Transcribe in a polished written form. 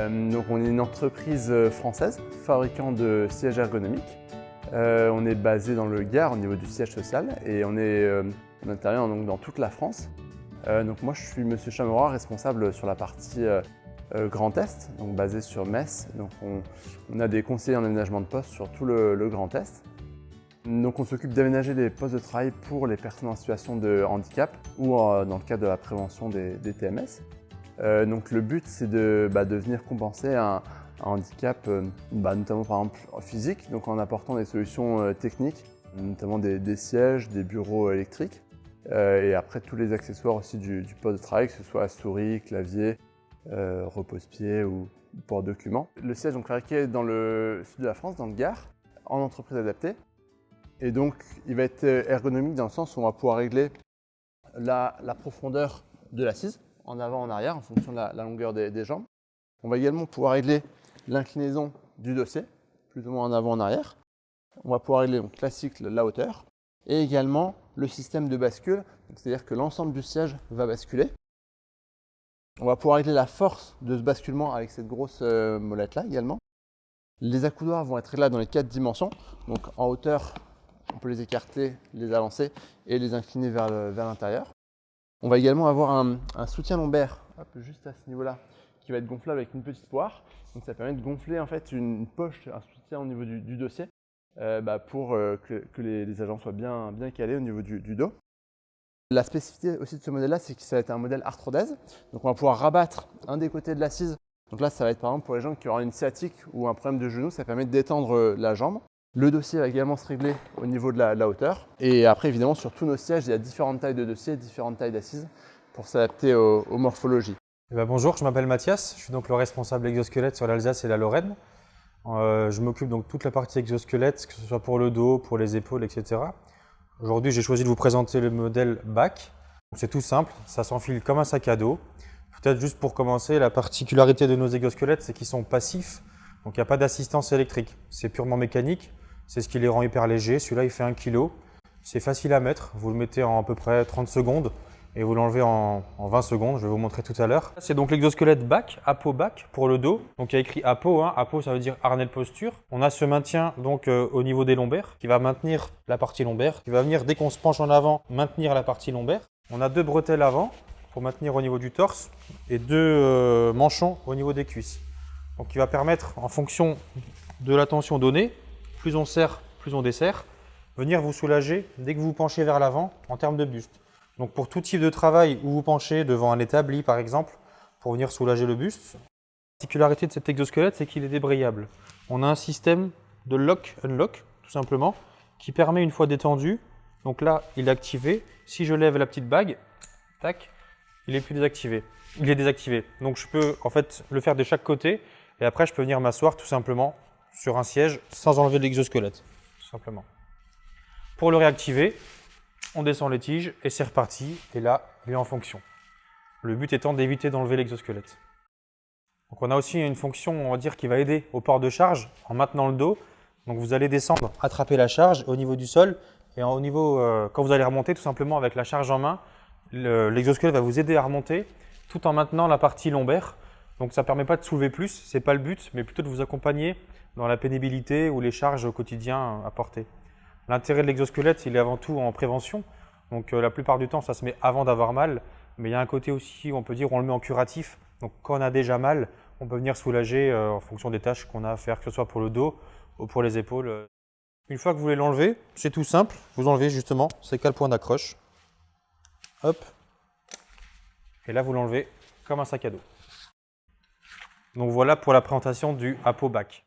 Donc on est une entreprise française, fabricant de sièges ergonomiques. On est basé dans le Gard au niveau du siège social et on intervient donc dans toute la France. Donc moi je suis Monsieur Chameroy, responsable sur la partie Grand Est, donc basé sur Metz. Donc on a des conseillers en aménagement de poste sur tout le Grand Est. Donc on s'occupe d'aménager des postes de travail pour les personnes en situation de handicap ou dans le cadre de la prévention des TMS. Donc le but c'est de venir compenser un handicap, notamment par exemple physique, donc en apportant des solutions techniques, notamment des sièges, des bureaux électriques et après tous les accessoires aussi du poste de travail, que ce soit souris, clavier, repose-pied ou porte-documents. Le siège est fabriqué dans le sud de la France, dans le Gard, en entreprise adaptée. Et donc il va être ergonomique dans le sens où on va pouvoir régler la profondeur de l'assise, en avant, en arrière, en fonction de la longueur des jambes. On va également pouvoir régler l'inclinaison du dossier, plus ou moins en avant, en arrière. On va pouvoir régler donc classique la hauteur et également le système de bascule, c'est-à-dire que l'ensemble du siège va basculer. On va pouvoir régler la force de ce basculement avec cette grosse molette-là également. Les accoudoirs vont être réglables dans les 4 dimensions, donc en hauteur, on peut les écarter, les avancer et les incliner vers l'intérieur. On va également avoir un soutien lombaire, juste à ce niveau-là, qui va être gonflable avec une petite poire. Donc ça permet de gonfler en fait une poche, un soutien au niveau du dossier, pour que les agents soient bien calés au niveau du dos. La spécificité aussi de ce modèle-là, c'est que ça va être un modèle arthrodèse. Donc on va pouvoir rabattre un des côtés de l'assise. Donc là, ça va être par exemple pour les gens qui auront une sciatique ou un problème de genou, ça permet de détendre la jambe. Le dossier va également se régler au niveau de la hauteur. Et après, évidemment, sur tous nos sièges, il y a différentes tailles de dossiers, différentes tailles d'assises pour s'adapter aux morphologies. Bonjour, je m'appelle Mathias, je suis donc le responsable exosquelette sur l'Alsace et la Lorraine. Je m'occupe donc de toute la partie exosquelette, que ce soit pour le dos, pour les épaules, etc. Aujourd'hui, j'ai choisi de vous présenter le modèle BAC. C'est tout simple, ça s'enfile comme un sac à dos. Peut-être juste pour commencer, la particularité de nos exosquelettes, c'est qu'ils sont passifs, donc il n'y a pas d'assistance électrique. C'est purement mécanique. C'est ce qui les rend hyper légers. Celui-là, il fait 1 kg. C'est facile à mettre. Vous le mettez en à peu près 30 secondes et vous l'enlevez en 20 secondes. Je vais vous montrer tout à l'heure. C'est donc l'exosquelette BAC, Apo BAC pour le dos. Donc il y a écrit Apo. Apo, ça veut dire harnais de posture. On a ce maintien donc au niveau des lombaires qui va maintenir la partie lombaire, qui va venir dès qu'on se penche en avant maintenir la partie lombaire. On a 2 bretelles avant pour maintenir au niveau du torse et 2 manchons au niveau des cuisses. Donc qui va permettre en fonction de la tension donnée, plus on serre, plus on desserre, venir vous soulager dès que vous vous penchez vers l'avant en termes de buste. Donc pour tout type de travail où vous penchez devant un établi par exemple, pour venir soulager le buste. La particularité de cet exosquelette, c'est qu'il est débrayable. On a un système de lock-unlock, tout simplement, qui permet une fois détendu, donc là il est activé, si je lève la petite bague, tac, il est plus désactivé. Il est désactivé. Donc je peux en fait le faire de chaque côté et après je peux venir m'asseoir tout simplement sur un siège sans enlever l'exosquelette, tout simplement. Pour le réactiver, on descend les tiges et c'est reparti. Et là, il est en fonction. Le but étant d'éviter d'enlever l'exosquelette. Donc on a aussi une fonction, on va dire, qui va aider au port de charge en maintenant le dos. Donc vous allez descendre, attraper la charge au niveau du sol et au niveau, quand vous allez remonter, tout simplement avec la charge en main, l'exosquelette va vous aider à remonter tout en maintenant la partie lombaire. Donc ça ne permet pas de soulever plus, ce n'est pas le but, mais plutôt de vous accompagner dans la pénibilité ou les charges au quotidien à porter. L'intérêt de l'exosquelette, il est avant tout en prévention. Donc la plupart du temps, ça se met avant d'avoir mal. Mais il y a un côté aussi, on peut dire, on le met en curatif. Donc quand on a déjà mal, on peut venir soulager en fonction des tâches qu'on a à faire, que ce soit pour le dos ou pour les épaules. Une fois que vous voulez l'enlever, c'est tout simple. Vous enlevez justement, c'est qu'à le point d'accroche. Hop. Et là, vous l'enlevez comme un sac à dos. Donc voilà pour la présentation du Apo BAC.